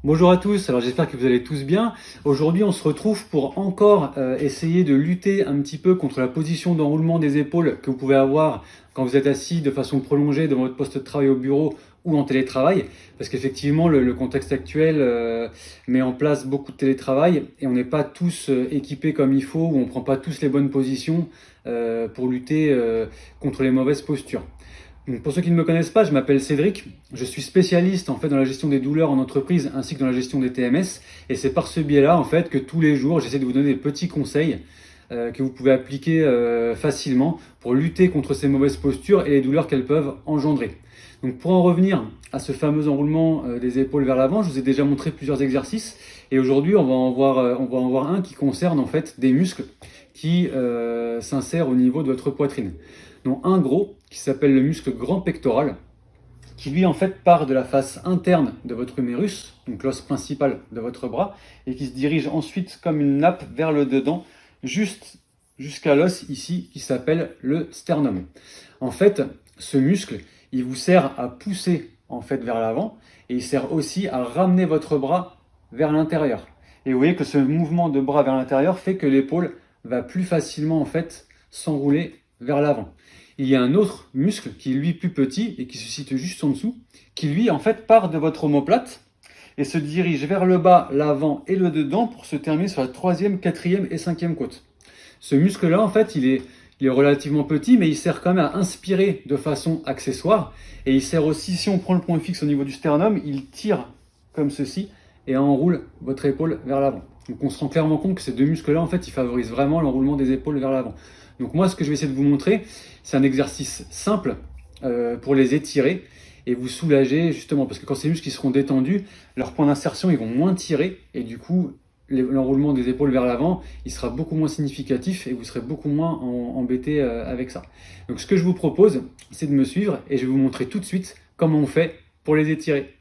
Bonjour à tous, alors j'espère que vous allez tous bien. Aujourd'hui on se retrouve pour encore essayer de lutter un petit peu contre la position d'enroulement des épaules que vous pouvez avoir quand vous êtes assis de façon prolongée devant votre poste de travail au bureau ou en télétravail. Parce qu'effectivement le contexte actuel met en place beaucoup de télétravail et on n'est pas tous équipés comme il faut ou on ne prend pas tous les bonnes positions pour lutter contre les mauvaises postures. Donc pour ceux qui ne me connaissent pas, je m'appelle Cédric, je suis spécialiste en fait dans la gestion des douleurs en entreprise ainsi que dans la gestion des TMS et c'est par ce biais-là en fait que tous les jours j'essaie de vous donner des petits conseils que vous pouvez appliquer facilement pour lutter contre ces mauvaises postures et les douleurs qu'elles peuvent engendrer. Donc pour en revenir à ce fameux enroulement des épaules vers l'avant, je vous ai déjà montré plusieurs exercices et aujourd'hui on va en voir un qui concerne en fait des muscles qui s'insèrent au niveau de votre poitrine. Donc un gros qui s'appelle le muscle grand pectoral, qui lui en fait part de la face interne de votre humérus, donc l'os principal de votre bras, et qui se dirige ensuite comme une nappe vers le dedans, jusqu'à l'os ici qui s'appelle le sternum. En fait, ce muscle, il vous sert à pousser en fait vers l'avant, et il sert aussi à ramener votre bras vers l'intérieur. Et vous voyez que ce mouvement de bras vers l'intérieur fait que l'épaule va plus facilement en fait s'enrouler vers l'avant. Il y a un autre muscle qui est lui plus petit et qui se situe juste en dessous, qui lui en fait part de votre omoplate et se dirige vers le bas, l'avant et le dedans pour se terminer sur la troisième, quatrième et cinquième côte. Ce muscle-là en fait il est relativement petit mais il sert quand même à inspirer de façon accessoire et il sert aussi, si on prend le point fixe au niveau du sternum, il tire comme ceci et enroule votre épaule vers l'avant. Donc on se rend clairement compte que ces deux muscles-là en fait ils favorisent vraiment l'enroulement des épaules vers l'avant. Donc moi, ce que je vais essayer de vous montrer, c'est un exercice simple pour les étirer et vous soulager justement, parce que quand ces muscles seront détendus, leurs points d'insertion ils vont moins tirer et du coup, l'enroulement des épaules vers l'avant, il sera beaucoup moins significatif et vous serez beaucoup moins embêté avec ça. Donc ce que je vous propose, c'est de me suivre et je vais vous montrer tout de suite comment on fait pour les étirer.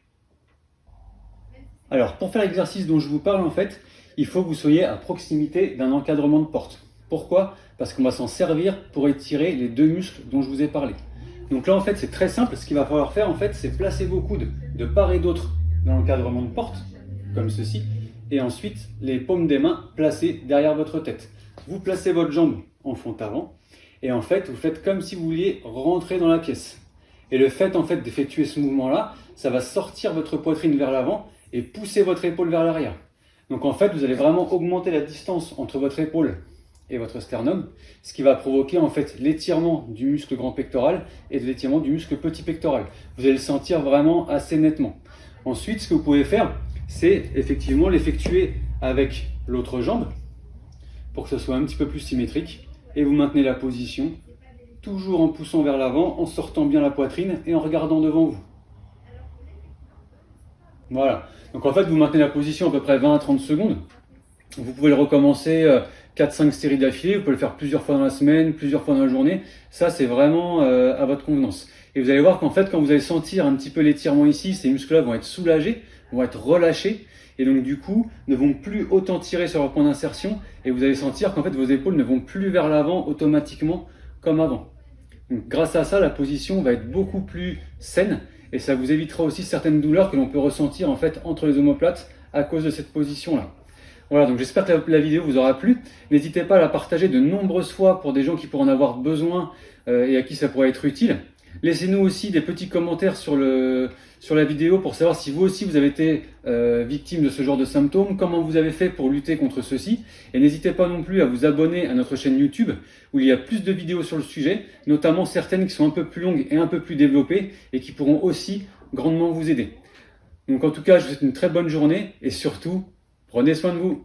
Alors, pour faire l'exercice dont je vous parle, en fait, il faut que vous soyez à proximité d'un encadrement de porte. Pourquoi? Parce qu'on va s'en servir pour étirer les deux muscles dont je vous ai parlé. Donc là, en fait, c'est très simple. Ce qu'il va falloir faire, en fait, c'est placer vos coudes de part et d'autre dans l'encadrement de porte, comme ceci, et ensuite les paumes des mains placées derrière votre tête. Vous placez votre jambe en fond avant, et en fait, vous faites comme si vous vouliez rentrer dans la pièce. Et le fait, en fait, d'effectuer ce mouvement-là, ça va sortir votre poitrine vers l'avant et pousser votre épaule vers l'arrière. Donc en fait, vous allez vraiment augmenter la distance entre votre épaule et votre sternum, ce qui va provoquer en fait l'étirement du muscle grand pectoral et de l'étirement du muscle petit pectoral. Vous allez le sentir vraiment assez nettement. Ensuite, ce que vous pouvez faire, c'est effectivement l'effectuer avec l'autre jambe pour que ce soit un petit peu plus symétrique et vous maintenez la position, toujours en poussant vers l'avant, en sortant bien la poitrine et en regardant devant vous. Voilà. Donc en fait, vous maintenez la position à peu près 20 à 30 secondes. Vous pouvez le recommencer 4-5 séries d'affilée, vous pouvez le faire plusieurs fois dans la semaine, plusieurs fois dans la journée. Ça, c'est vraiment à votre convenance. Et vous allez voir qu'en fait, quand vous allez sentir un petit peu l'étirement ici, ces muscles-là vont être soulagés, vont être relâchés, et donc du coup, ne vont plus autant tirer sur leur point d'insertion, et vous allez sentir qu'en fait, vos épaules ne vont plus vers l'avant automatiquement comme avant. Donc grâce à ça, la position va être beaucoup plus saine, et ça vous évitera aussi certaines douleurs que l'on peut ressentir en fait entre les omoplates à cause de cette position-là. Voilà, donc j'espère que la vidéo vous aura plu. N'hésitez pas à la partager de nombreuses fois pour des gens qui pourraient en avoir besoin et à qui ça pourrait être utile. Laissez-nous aussi des petits commentaires sur la vidéo pour savoir si vous aussi vous avez été victime de ce genre de symptômes, comment vous avez fait pour lutter contre ceci. Et n'hésitez pas non plus à vous abonner à notre chaîne YouTube où il y a plus de vidéos sur le sujet, notamment certaines qui sont un peu plus longues et un peu plus développées et qui pourront aussi grandement vous aider. Donc en tout cas, je vous souhaite une très bonne journée et surtout, prenez soin de vous.